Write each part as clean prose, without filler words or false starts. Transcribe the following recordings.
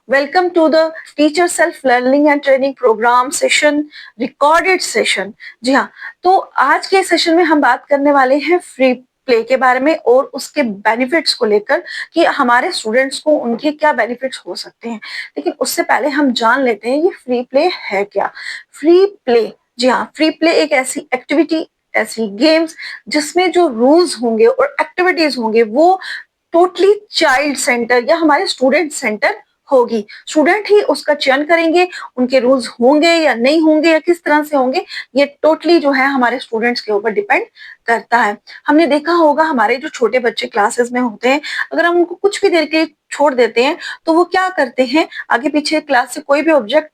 Welcome to the Teacher Self Learning and Training Program session, recorded session। जी हाँ, तो आज के सेशन में हम बात करने वाले हैं फ्री प्ले के बारे में और उसके बेनिफिट्स को लेकर कि हमारे स्टूडेंट्स को उनके क्या बेनिफिट्स हो सकते हैं। लेकिन उससे पहले हम जान लेते हैं ये फ्री प्ले है क्या। फ्री प्ले, जी हाँ, फ्री प्ले एक ऐसी एक्टिविटी, ऐसी गेम्स जिसमें जो रूल्स होंगे और एक्टिविटीज होंगे वो टोटली चाइल्ड सेंटर या हमारे स्टूडेंट सेंटर होगी। स्टूडेंट ही उसका चयन करेंगे, उनके रूल्स होंगे या नहीं होंगे या किस तरह से होंगे, ये टोटली जो है हमारे स्टूडेंट्स के ऊपर डिपेंड करता है। हमने देखा होगा हमारे जो छोटे बच्चे क्लासेस में होते हैं, अगर हम उनको कुछ भी देर के लिए छोड़ देते हैं तो वो क्या करते हैं, आगे पीछे क्लास से कोई भी ऑब्जेक्ट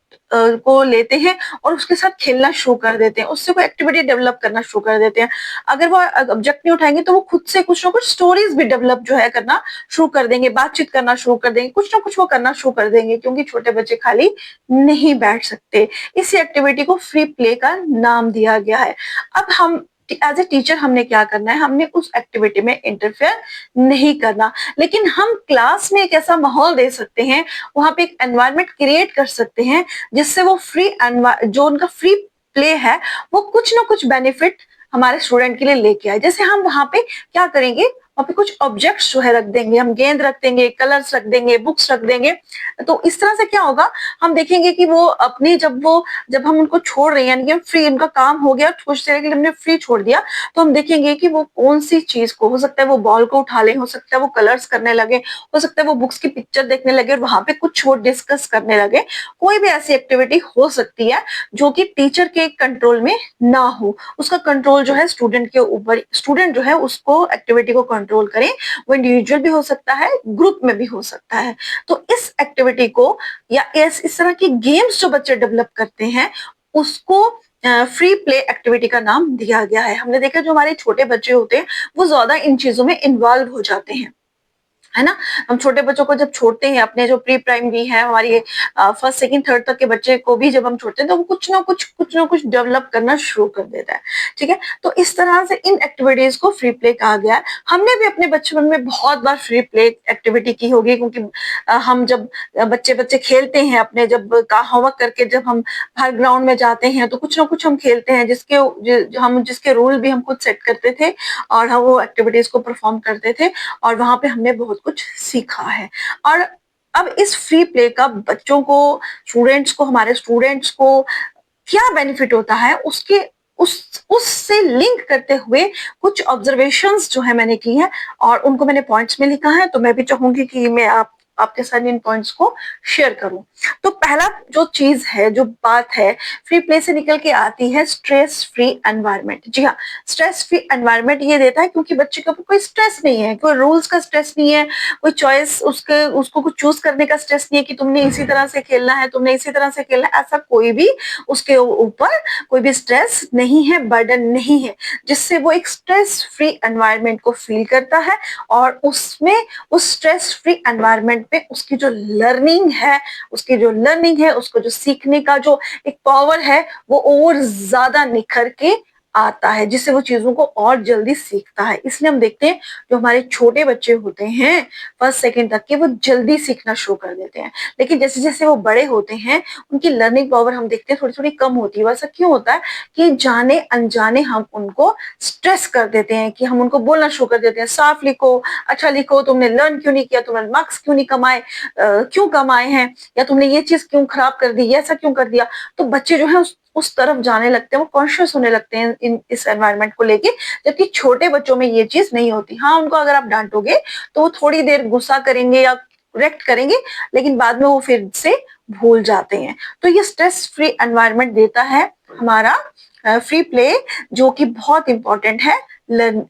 को लेते हैं और उसके साथ खेलना शुरू कर देते हैं, उससे कोई एक्टिविटी डेवलप करना शुरू कर देते हैं। अगर वो ऑब्जेक्ट नहीं उठाएंगे तो वो खुद से कुछ ना कुछ स्टोरीज भी डेवलप जो है करना शुरू कर देंगे, बातचीत करना शुरू कर देंगे, कुछ ना कुछ वो करना शुरू कर देंगे, क्योंकि छोटे बच्चे खाली नहीं बैठ सकते। इसी एक्टिविटी को फ्री प्ले का नाम दिया गया है। अब हम एज ए टीचर हमने क्या करना है, हमने उस एक्टिविटी में इंटरफेयर नहीं करना, लेकिन हम क्लास में एक ऐसा माहौल दे सकते हैं, वहां पे एक एनवायरनमेंट क्रिएट कर सकते हैं जिससे वो जो उनका फ्री प्ले है वो कुछ ना कुछ बेनिफिट हमारे स्टूडेंट के लिए लेके आए। जैसे हम वहां पे क्या करेंगे, वहां पे कुछ ऑब्जेक्ट्स जो है रख देंगे, हम गेंद रख देंगे, कलर्स रख देंगे, बुक्स रख देंगे। तो इस तरह से क्या होगा, हम देखेंगे कि वो अपनी जब हम उनको छोड़ रहे हैं, यानी कि फ्री, उनका काम हो गया, कुछ देर के लिए हमने फ्री छोड़ दिया, तो हम देखेंगे कि वो कौन सी चीज को, हो सकता है वो बॉल को उठा ले, हो सकता है वो कलर्स करने लगे, हो सकता है वो बुक्स की पिक्चर देखने लगे और वहां पे कुछ वो डिस्कस करने लगे। कोई भी ऐसी एक्टिविटी हो सकती है जो कि टीचर के कंट्रोल में ना हो, उसका कंट्रोल जो है स्टूडेंट के ऊपर, स्टूडेंट जो है उसको एक्टिविटी को कंट्रोल करें। वो इंडिविजुअल भी हो सकता है, ग्रुप में भी हो सकता है। तो इस एक्टिविटी को या इस तरह की गेम्स जो बच्चे डेवलप करते हैं उसको फ्री प्ले एक्टिविटी का नाम दिया गया है। हमने देखा जो हमारे छोटे बच्चे होते हैं वो ज्यादा इन चीजों में इन्वॉल्व हो जाते हैं, है ना। हम छोटे बच्चों को जब छोड़ते हैं, अपने जो प्री प्राइमरी है, हमारी फर्स्ट सेकंड थर्ड तक के बच्चे को भी जब हम छोड़ते हैं तो वो कुछ ना कुछ डेवलप करना शुरू कर देता है। ठीक है, तो इस तरह से इन एक्टिविटीज को फ्री प्ले कहा गया है। हमने भी अपने बचपन में बहुत बार फ्री प्ले एक्टिविटी की होगी, क्योंकि हम जब बच्चे बच्चे खेलते हैं, अपने जब होमवर्क करके जब हम बाहर ग्राउंड में जाते हैं तो कुछ ना कुछ हम खेलते हैं हम जिसके रूल भी हम खुद सेट करते थे और हम वो एक्टिविटीज को परफॉर्म करते थे और वहां पे हमने बहुत कुछ सीखा है। और अब इस फ्री प्ले का बच्चों को, हमारे स्टूडेंट्स को क्या बेनिफिट होता है, उसके उससे लिंक करते हुए कुछ ऑब्जर्वेशंस जो है मैंने की है और उनको मैंने पॉइंट्स में लिखा है। तो मैं भी चाहूंगी कि मैं आपके साथ इन पॉइंट्स को शेयर करूं। तो पहला जो चीज है, जो बात है, फ्री प्ले से निकल के आती है स्ट्रेस फ्री एनवायरनमेंट। जी हाँ, स्ट्रेस फ्री एनवायरनमेंट ये देता है क्योंकि बच्चे के ऊपर कोई स्ट्रेस नहीं है, कोई रूल्स का स्ट्रेस नहीं है, कोई चॉइस उसको कुछ चूज करने का स्ट्रेस नहीं है कि तुमने इसी तरह से खेलना है, तुमने इसी तरह से खेलना है, ऐसा कोई भी उसके ऊपर कोई भी स्ट्रेस नहीं है, बर्डन नहीं है, जिससे वो एक स्ट्रेस फ्री एनवायरनमेंट को फील करता है और उसमें उस स्ट्रेस फ्री एनवायरनमेंट पे उसकी जो लर्निंग है, उसको जो सीखने का जो एक पावर है वो और ज्यादा निखर के आता है, जिससे वो चीजों को और जल्दी सीखता है। इसलिए हम देखते हैं जो हमारे छोटे बच्चे होते हैं फर्स्ट सेकंड तक के, वो जल्दी सीखना शुरू कर देते हैं, लेकिन जैसे जैसे वो बड़े होते हैं उनकी लर्निंग पावर हम देखते हैं थोड़ी थोड़ी कम होती है। वैसा क्यों होता है कि जाने अनजाने हम उनको स्ट्रेस कर देते हैं, कि हम उनको बोलना शुरू कर देते हैं, साफ लिखो, अच्छा लिखो, तुमने लर्न क्यों नहीं किया, तुमने मार्क्स क्यों नहीं कमाए, क्यों कमाए हैं, या तुमने ये चीज क्यों खराब कर दी, ऐसा क्यों कर दिया। तो बच्चे जो है उस तरफ जाने लगते हैं, वो कॉन्शियस होने लगते हैं इस एनवायरनमेंट को लेके, जबकि छोटे बच्चों में ये चीज नहीं होती। हाँ, उनको अगर आप डांटोगे तो वो थोड़ी देर गुस्सा करेंगे या करेक्ट करेंगे, लेकिन बाद में वो फिर से भूल जाते हैं। तो ये स्ट्रेस फ्री एनवायरनमेंट देता है हमारा फ्री प्ले, जो कि बहुत इंपॉर्टेंट है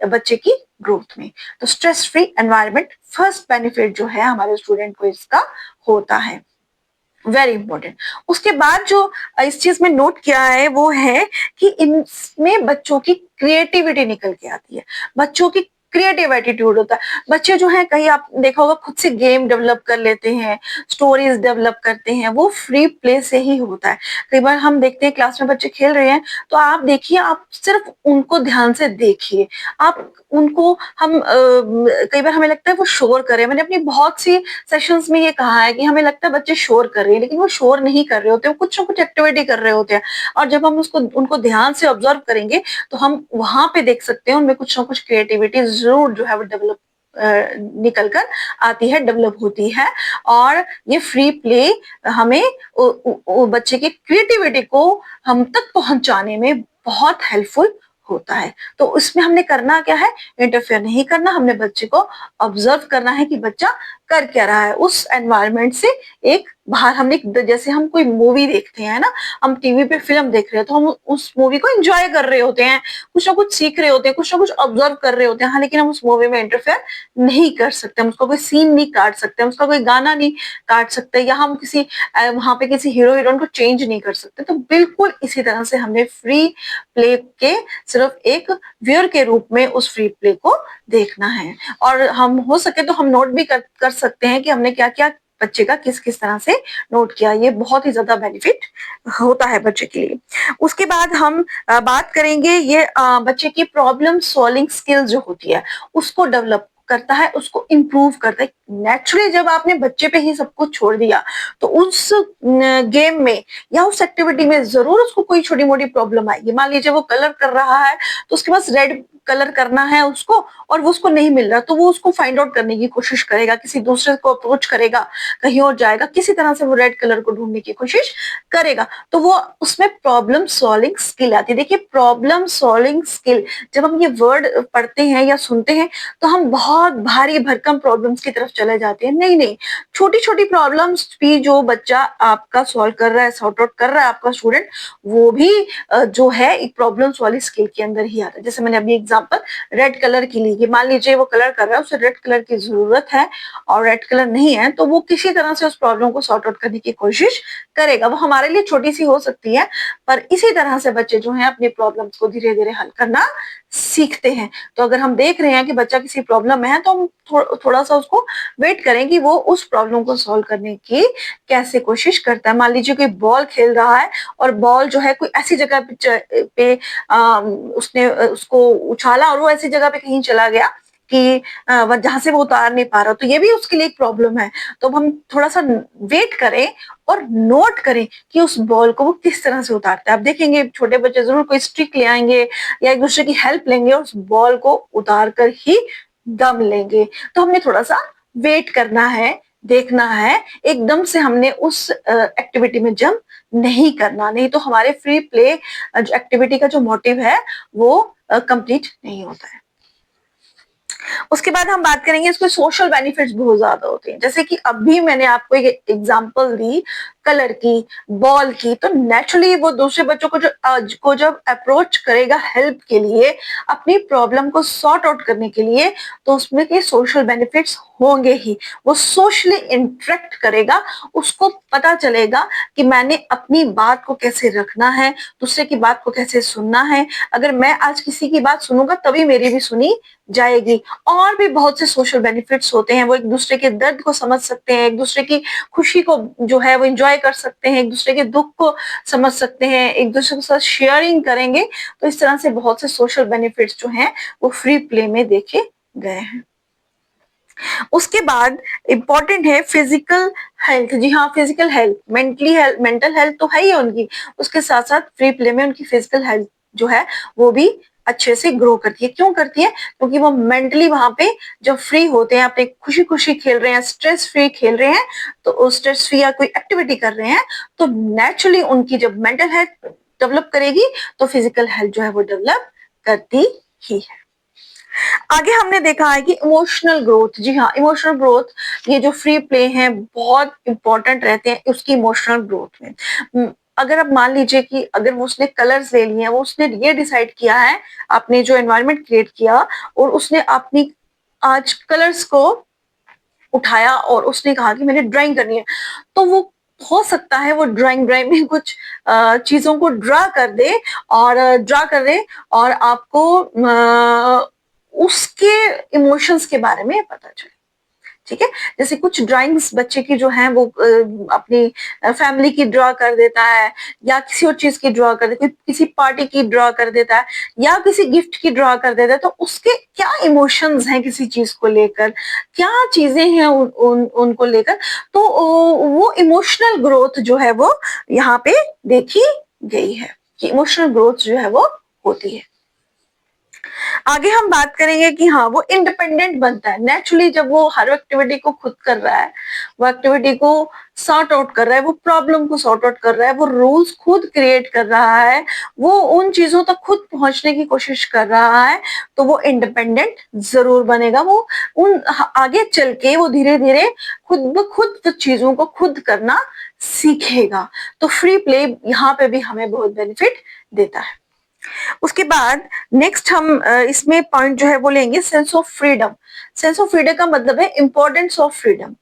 बच्चे की ग्रोथ में। तो stress free environment first benefit जो है हमारे स्टूडेंट को इसका होता है, वेरी इंपॉर्टेंट। उसके बाद जो इस चीज में नोट किया है वो है कि इनमें बच्चों की क्रिएटिविटी निकल के आती है। बच्चों की क्रिएटिव एटीट्यूड होता है। बच्चे जो हैं कहीं आप देखा होगा खुद से गेम डेवलप कर लेते हैं, स्टोरीज डेवलप करते हैं, वो फ्री प्ले से ही होता है। कई बार हम देखते हैं क्लास में बच्चे खेल रहे हैं, तो आप देखिए, आप सिर्फ उनको ध्यान से देखिए, आप उनको कई बार हमें लगता है वो शोर कर रहे हैं। मैंने अपनी बहुत सी सेशंस में ये कहा है कि हमें लगता है बच्चे शोर कर रहे हैं, लेकिन वो शोर नहीं कर रहे होते, वो कुछ ना कुछ एक्टिविटी कर रहे होते हैं। और जब हम उसको उनको ध्यान से ऑब्जर्व करेंगे तो हम वहां पे देख सकते हैं उनमें कुछ ना कुछ क्रिएटिविटी जरूर जो है वो डेवलप निकल कर आती है, डेवलप होती है। और ये फ्री प्ले हमें बच्चे की क्रिएटिविटी को हम तक पहुंचाने में बहुत हेल्पफुल होता है। तो उसमें हमने करना क्या है, इंटरफेयर नहीं करना, हमने बच्चे को ऑब्जर्व करना है कि बच्चा कर क्या रहा है उस एनवायरनमेंट से। एक बाहर हमने, जैसे हम कोई मूवी देखते हैं ना, हम टीवी पे फिल्म देख रहे हैं तो हम उस मूवी को एंजॉय कर रहे होते हैं, कुछ ना कुछ सीख रहे होते हैं, कुछ ना कुछ ऑब्जर्व कर रहे होते हैं। हाँ, लेकिन हम उस मूवी में इंटरफेयर नहीं कर सकते, हम उसका कोई सीन नहीं काट सकते, हम उसका कोई गाना नहीं काट सकते, या हम किसी वहां पे किसी हीरो हीरोइन को चेंज नहीं कर सकते। तो बिल्कुल इसी तरह से हमने फ्री प्ले के सिर्फ एक व्यूअर के रूप में उस फ्री प्ले को देखना है। और हम हो सके तो हम नोट भी कर सकते हैं कि हमने क्या क्या बच्चे का किस किस तरह से नोट किया। ये बहुत ही ज्यादा बेनिफिट होता है बच्चे के लिए। उसके बाद हम बात करेंगे, ये बच्चे की प्रॉब्लम सॉल्विंग स्किल्स जो होती है उसको डेवलप करता है, उसको इम्प्रूव करता है। नेचुरली जब आपने बच्चे पे ही सब कुछ छोड़ दिया तो उस गेम में या उस एक्टिविटी में जरूर उसको कोई छोटी मोटी प्रॉब्लम आएगी। मान लीजिए वो कलर कर रहा है तो उसके पास रेड कलर करना है उसको, और वो उसको नहीं मिल रहा, तो वो उसको फाइंड आउट करने की कोशिश करेगा, किसी दूसरे को अप्रोच करेगा, कहीं और जाएगा, किसी तरह से वो रेड कलर को ढूंढने की कोशिश करेगा। तो वो उसमें प्रॉब्लम सॉल्विंग स्किल आती है। देखिए, प्रॉब्लम सॉल्विंग स्किल जब हम ये वर्ड पढ़ते हैं या सुनते हैं तो हम बहुत भारी भरकम प्रॉब्लम्स की तरफ चले जाते हैं। नहीं नहीं, छोटी छोटी प्रॉब्लम्स भी जो बच्चा आपका सॉल्व कर रहा है, सॉर्ट आउट कर रहा है आपका स्टूडेंट, वो भी जो है एक प्रॉब्लम्स वाली स्किल के अंदर ही आता है। जैसे मैंने अभी एग्जांपल रेड कलर की ली, मान लीजिए वो कलर कर रहा है, उसे रेड कलर की जरूरत है और रेड कलर नहीं है, तो वो किसी तरह से उस प्रॉब्लम को सॉर्ट आउट करने की कोशिश करेगा। वो हमारे लिए छोटी सी हो सकती है, पर इसी तरह से बच्चे जो है अपनी प्रॉब्लम्स को धीरे धीरे हल करना सीखते हैं। तो अगर हम देख रहे हैं कि बच्चा किसी प्रॉब्लम में है तो हम थोड़ा सा उसको वेट करें कि वो उस प्रॉब्लम को सॉल्व करने की कैसे कोशिश करता है। मान लीजिए कोई बॉल खेल रहा है और बॉल जो है कोई ऐसी जगह पे उसने उसको उछाला और वो ऐसी जगह पे कहीं चला गया कि जहां से वो उतार नहीं पा रहा, तो ये भी उसके लिए एक प्रॉब्लम है। तो अब हम थोड़ा सा वेट करें और नोट करें कि उस बॉल को वो किस तरह से उतारता है। आप देखेंगे छोटे बच्चे जरूर कोई स्टिक ले आएंगे या एक दूसरे की हेल्प लेंगे और उस बॉल को उतार कर ही दम लेंगे। तो हमने थोड़ा सा वेट करना है, देखना है, एकदम से हमने उस एक्टिविटी में जंप नहीं करना, नहीं तो हमारे फ्री प्ले एक्टिविटी का जो मोटिव है वो कंप्लीट नहीं होता है। उसके बाद हम बात करेंगे, इसके सोशल बेनिफिट्स बहुत ज्यादा होते हैं। जैसे कि अभी मैंने आपको एक एग्जांपल दी कलर की, बॉल की, तो नेचुरली वो दूसरे बच्चों को जब अप्रोच करेगा हेल्प के लिए, अपनी प्रॉब्लम को सॉर्ट आउट करने के लिए, तो उसमें के सोशल बेनिफिट्स होंगे ही। वो सोशली इंटरेक्ट करेगा, उसको पता चलेगा कि मैंने अपनी बात को कैसे रखना है, दूसरे की बात को कैसे सुनना है। अगर मैं आज किसी की बात सुनूंगा तभी मेरी भी सुनी जाएगी। और भी बहुत से सोशल बेनिफिट्स होते हैं। वो एक दूसरे के दर्द को समझ सकते हैं, एक दूसरे की खुशी को जो है वो एंजॉय कर सकते हैं, एक दूसरे के दुख को समझ सकते हैं, एक दूसरे के साथ शेयरिंग करेंगे। तो इस तरह से बहुत से सोशल बेनिफिट्स जो हैं वो फ्री प्ले में देखे गए हैं। उसके बाद इंपॉर्टेंट है फिजिकल हेल्थ। जी हाँ, फिजिकल हेल्थ, मेंटल हेल्थ तो है ही उनकी, उसके साथ साथ फ्री प्ले में उनकी फिजिकल हेल्थ जो है वो भी अच्छे से ग्रो करती है। क्यों करती है? क्योंकि वो मेंटली वहां पे जब फ्री होते हैं, अपने खुशी खुशी खेल रहे हैं, स्ट्रेस फ्री खेल रहे हैं, तो स्ट्रेस फ्री या कोई एक्टिविटी कर रहे हैं, तो नेचुरली उनकी जब मेंटल हेल्थ डेवलप करेगी तो फिजिकल हेल्थ जो है वो डेवलप करती ही है। आगे हमने देखा है कि इमोशनल ग्रोथ। जी हाँ, इमोशनल ग्रोथ, ये जो फ्री प्ले हैं बहुत इंपॉर्टेंट रहते हैं उसकी इमोशनल ग्रोथ में। अगर आप मान लीजिए कि अगर वो उसने कलर्स ले लिए हैं, वो उसने ये डिसाइड किया है, आपने जो एनवायरनमेंट क्रिएट किया और उसने अपनी आज कलर्स को उठाया और उसने कहा कि मैंने ड्राइंग करनी है, तो वो हो सकता है वो ड्राइंग में कुछ चीजों को ड्रा कर दे और आपको उसके इमोशंस के बारे में पता चले। ठीक है, जैसे कुछ ड्राइंग्स बच्चे की जो है वो अपनी फैमिली की ड्रॉ कर देता है, या किसी और चीज की ड्रॉ कर देता है, किसी पार्टी की ड्रॉ कर देता है, या किसी गिफ्ट की ड्रॉ कर देता है, तो उसके क्या इमोशंस हैं किसी चीज को लेकर, क्या चीजें हैं उनको लेकर, तो वो इमोशनल ग्रोथ जो है वो यहाँ पे देखी गई है कि इमोशनल ग्रोथ जो है वो होती है। आगे हम बात करेंगे कि हाँ वो इंडिपेंडेंट बनता है नेचुरली जब वो हर एक्टिविटी को खुद कर रहा है, वो एक्टिविटी को सॉर्ट आउट कर रहा है, वो प्रॉब्लम को सॉर्ट आउट कर रहा है, वो रूल्स खुद क्रिएट कर रहा है, वो उन चीजों तक खुद पहुंचने की कोशिश कर रहा है, तो वो इंडिपेंडेंट जरूर बनेगा। वो उन आगे चल के वो धीरे धीरे खुद ब खुद चीजों को खुद करना सीखेगा। तो फ्री प्ले यहाँ पे भी हमें बहुत बेनिफिट देता है। उसके बाद नेक्स्ट हम इसमें पॉइंट जो है वो लेंगे sense of freedom. Sense of freedom का मतलब है इंपॉर्टेंस ऑफ फ्रीडम,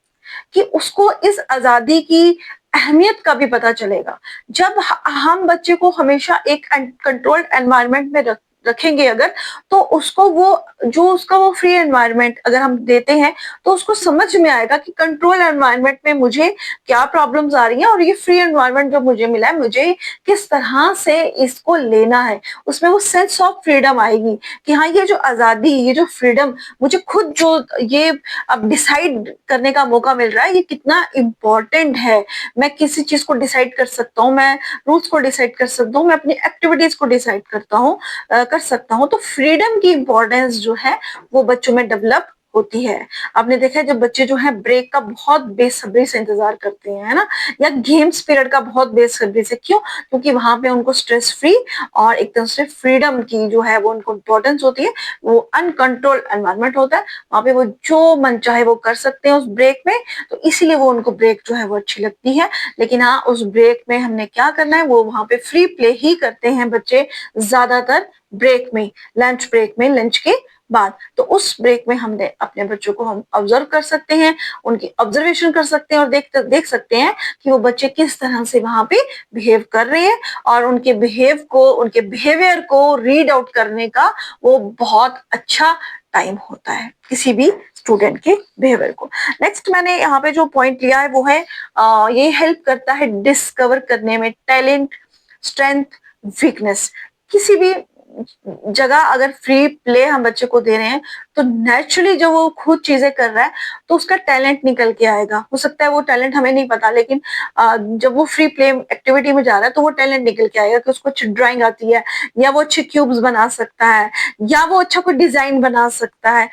कि उसको इस आजादी की अहमियत का भी पता चलेगा। जब हम बच्चे को हमेशा एक कंट्रोल्ड एनवायरनमेंट में रखेंगे अगर, तो उसको वो जो उसका वो फ्री एनवायरनमेंट अगर हम देते हैं तो उसको समझ में आएगा कि कंट्रोल एनवायरनमेंट में मुझे क्या प्रॉब्लम्स आ रही हैं, और ये फ्री एनवायरनमेंट जो मुझे मिला है मुझे किस तरह से इसको लेना है। उसमें वो सेंस ऑफ फ्रीडम आएगी कि हाँ ये जो आजादी, ये जो फ्रीडम, मुझे खुद जो ये अब डिसाइड करने का मौका मिल रहा है, ये कितना इम्पोर्टेंट है। मैं किसी चीज को डिसाइड कर सकता हूँ, मैं रूल्स को डिसाइड कर सकता हूँ, मैं अपनी एक्टिविटीज को डिसाइड करता हूँ, कर सकता हूँ। तो फ्रीडम की इंपॉर्टेंस जो है वो बच्चों में डेवलप होती है। आपने देखा है जब बच्चे जो है ब्रेक का बहुत बेसब्री से इंतजार करते हैं, है ना, या गेम्स पीरियड का बहुत बेसब्री से, क्यों? क्योंकि वहां पे उनको स्ट्रेस फ्री और एक तरह से फ्रीडम की जो है वो उनको इम्पोर्टेंस होती है। वो अनकंट्रोल्ड एनवायरनमेंट होता है, वहां पे वो जो मन चाहे वो कर सकते हैं उस ब्रेक में, तो इसीलिए वो उनको ब्रेक जो है वो अच्छी लगती है। लेकिन हाँ उस ब्रेक में हमने क्या करना है, वो वहां पे फ्री प्ले ही करते हैं बच्चे ज्यादातर ब्रेक में, लंच ब्रेक में, लंच के बाद। तो उस ब्रेक में हमने अपने बच्चों को हम ऑब्जर्व कर सकते हैं, उनकी ऑब्जर्वेशन कर सकते हैं, और देख सकते हैं कि वो बच्चे किस तरह से वहां पे बिहेव कर रहे हैं, और उनके उनके बिहेवियर को रीड आउट करने का वो बहुत अच्छा टाइम होता है किसी भी स्टूडेंट के बिहेवियर को। नेक्स्ट मैंने यहाँ पे जो पॉइंट लिया है वो है ये हेल्प करता है डिस्कवर करने में टैलेंट, स्ट्रेंथ, वीकनेस। किसी भी जगह अगर फ्री प्ले हम बच्चे को दे रहे हैं तो नेचुरली जब वो खुद चीजें कर रहा है तो उसका टैलेंट निकल के आएगा। हो सकता है वो टैलेंट हमें नहीं पता, लेकिन जब वो फ्री प्ले एक्टिविटी में जा रहा है तो वो टैलेंट निकल के आएगा कि उसको अच्छी ड्राइंग आती है, या वो अच्छे क्यूब्स बना सकता है, या वो अच्छा कोई डिजाइन बना सकता है।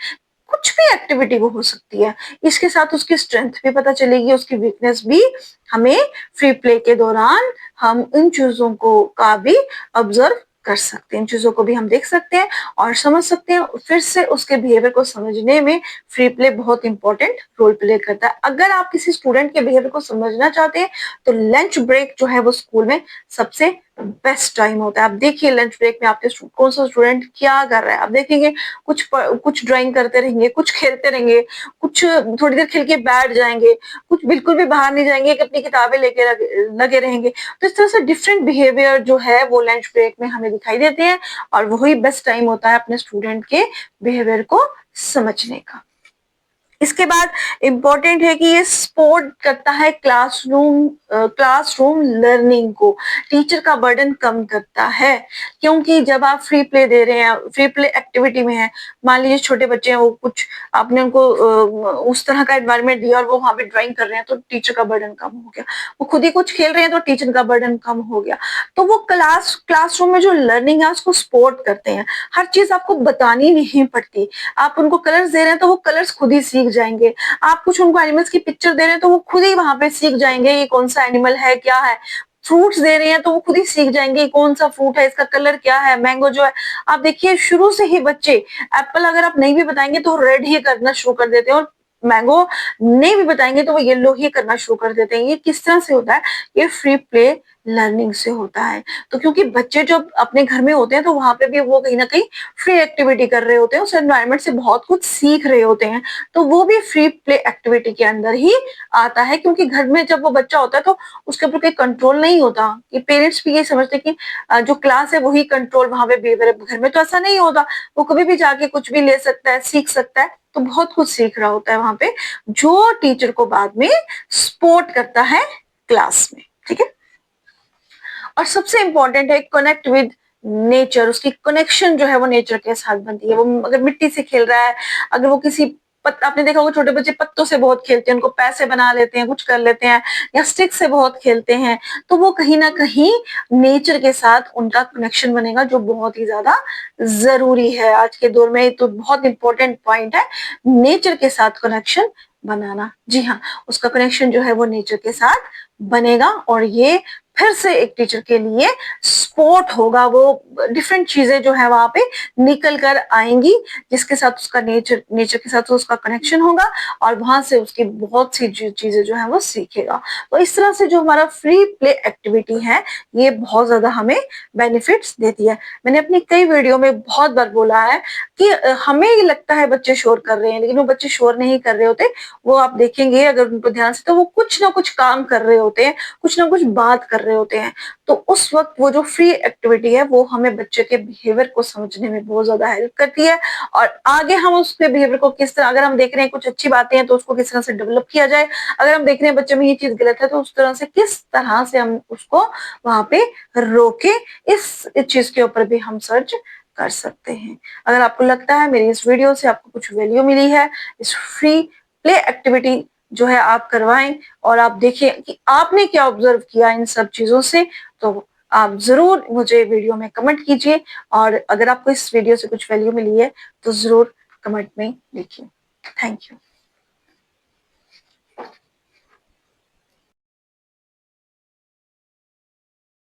कुछ भी एक्टिविटी वो हो सकती है। इसके साथ उसकी स्ट्रेंथ भी पता चलेगी, उसकी वीकनेस भी हमें फ्री प्ले के दौरान हम इन चीजों को का भी ऑब्जर्व कर सकते हैं, इन चीजों को भी हम देख सकते हैं और समझ सकते हैं। फिर से उसके बिहेवियर को समझने में फ्री प्ले बहुत इंपॉर्टेंट रोल प्ले करता है। अगर आप किसी स्टूडेंट के बिहेवियर को समझना चाहते हैं तो लंच ब्रेक जो है वो स्कूल में सबसे बेस्ट टाइम होता है। आप देखिए लंच ब्रेक में आपके कौन सा स्टूडेंट क्या कर रहा है, आप देखेंगे कुछ ड्राइंग करते रहेंगे, कुछ खेलते रहेंगे, कुछ थोड़ी देर खेल के बैठ जाएंगे, कुछ बिल्कुल भी बाहर नहीं जाएंगे, अपनी किताबें लेके लगे रहेंगे। तो इस तरह से डिफरेंट बिहेवियर जो है वो लंच ब्रेक में हमें दिखाई देते हैं, और वही बेस्ट टाइम होता है अपने स्टूडेंट के बिहेवियर को समझने का। इसके बाद इम्पोर्टेंट है कि ये सपोर्ट करता है क्लासरूम लर्निंग को, टीचर का बर्डन कम करता है। क्योंकि जब आप फ्री प्ले दे रहे हैं, फ्री प्ले एक्टिविटी में है, मान लीजिए छोटे बच्चे हैं, वो कुछ आपने उनको उस तरह का एनवायरनमेंट दिया और वो वहां पे ड्राइंग कर रहे हैं, तो टीचर का बर्डन कम हो गया। वो खुद ही कुछ खेल रहे हैं तो टीचर का बर्डन कम हो गया। तो वो क्लासरूम में जो लर्निंग है उसको सपोर्ट करते हैं। हर चीज आपको बतानी नहीं पड़ती, आप उनको कलर्स दे रहे हैं तो वो कलर्स खुद ही सीख जाएंगे। आप कुछ उनको एनिमल्स की पिक्चर दे रहे हैं तो वो खुद ही वहां पे सीख जाएंगे ये कौन सा एनिमल है, क्या है। फ्रूट्स दे रहे हैं तो वो खुद ही सीख जाएंगे कौन सा फ्रूट है, इसका कलर क्या है। मैंगो जो है, आप देखिए शुरू से ही बच्चे, एप्पल अगर आप नहीं भी बताएंगे तो रेड ही करना शुरू कर देते हैं, और मैंगो नहीं भी बताएंगे तो वो येलो ही करना शुरू कर देते हैं। ये किस तरह से होता है? ये फ्री प्ले लर्निंग से होता है। तो क्योंकि बच्चे जब अपने घर में होते हैं तो वहाँ पे भी वो कहीं न कहीं फ्री एक्टिविटी कर रहे होते हैं, उस एनवायरनमेंट से बहुत कुछ सीख रहे होते हैं। तो वो भी फ्री प्ले एक्टिविटी के अंदर ही आता है, क्योंकि घर में जब वो बच्चा होता है तो उसके ऊपर कोई कंट्रोल नहीं होता, कि पेरेंट्स भी ये समझते हैं कि जो क्लास है वही कंट्रोल वहाँ पे बिहेवियर है। घर में तो ऐसा नहीं होता, वो कभी भी जाके कुछ भी ले सकता है, सीख सकता है, तो बहुत कुछ सीख रहा होता है वहाँ पे, जो टीचर को बाद में सपोर्ट करता है क्लास में, ठीक है। और सबसे इम्पोर्टेंट है कनेक्ट विद नेचर, उसकी कनेक्शन जो है वो नेचर के साथ बनती है। वो अगर मिट्टी से खेल रहा है, अगर वो किसी आपने देखा होगा छोटे बच्चे पत्तों से बहुत खेलते हैं, उनको पैसे बना लेते हैं, कुछ कर लेते हैं, या स्टिक से बहुत खेलते हैं, तो वो कहीं ना कहीं नेचर के साथ उनका कनेक्शन बनेगा, जो बहुत ही ज्यादा जरूरी है आज के दौर में। तो बहुत इंपॉर्टेंट पॉइंट है नेचर के साथ कनेक्शन बनाना। जी हाँ, उसका कनेक्शन जो है वो नेचर के साथ बनेगा, और ये फिर से एक टीचर के लिए सपोर्ट होगा। वो डिफरेंट चीजें जो है वहां पे निकल कर आएंगी, जिसके साथ उसका नेचर के साथ उसका कनेक्शन होगा, और वहां से उसकी बहुत सी चीजें जो है वो सीखेगा। तो इस तरह से जो हमारा फ्री प्ले एक्टिविटी है, ये बहुत ज्यादा हमें बेनिफिट्स देती है। मैंने अपनी कई वीडियो में बहुत बार बोला है कि हमें ये लगता है बच्चे शोर कर रहे हैं, लेकिन वो बच्चे शोर नहीं कर रहे होते। वो आप देखेंगे अगर उनको ध्यान से, तो वो कुछ ना कुछ काम कर रहे होते हैं, कुछ ना कुछ बात कर रहे होते हैं। तो उस वक्त वो जो फ्री एक्टिविटी है वो हमें बच्चे के बिहेवियर को समझने में बहुत ज्यादा हेल्प करती है, और आगे हम उसके बिहेवियर को किस तरह, अगर हम देख रहे हैं कुछ अच्छी बातें हैं तो उसको किस तरह से डेवलप किया जाए, अगर हम देख रहे हैं बच्चे में ये चीज गलत है तो उस तरह से किस तरह से हम उसको वहां पे रोके, इस चीज के ऊपर भी हम सर्च कर सकते हैं। अगर आपको लगता है मेरी इस वीडियो से आपको कुछ वैल्यू मिली है, इस फ्री प्ले एक्टिविटी जो है आप करवाएं, और आप देखिए कि आपने क्या ऑब्जर्व किया इन सब चीजों से, तो आप जरूर मुझे वीडियो में कमेंट कीजिए, और अगर आपको इस वीडियो से कुछ वैल्यू मिली है तो जरूर कमेंट में लिखिए। Thank you.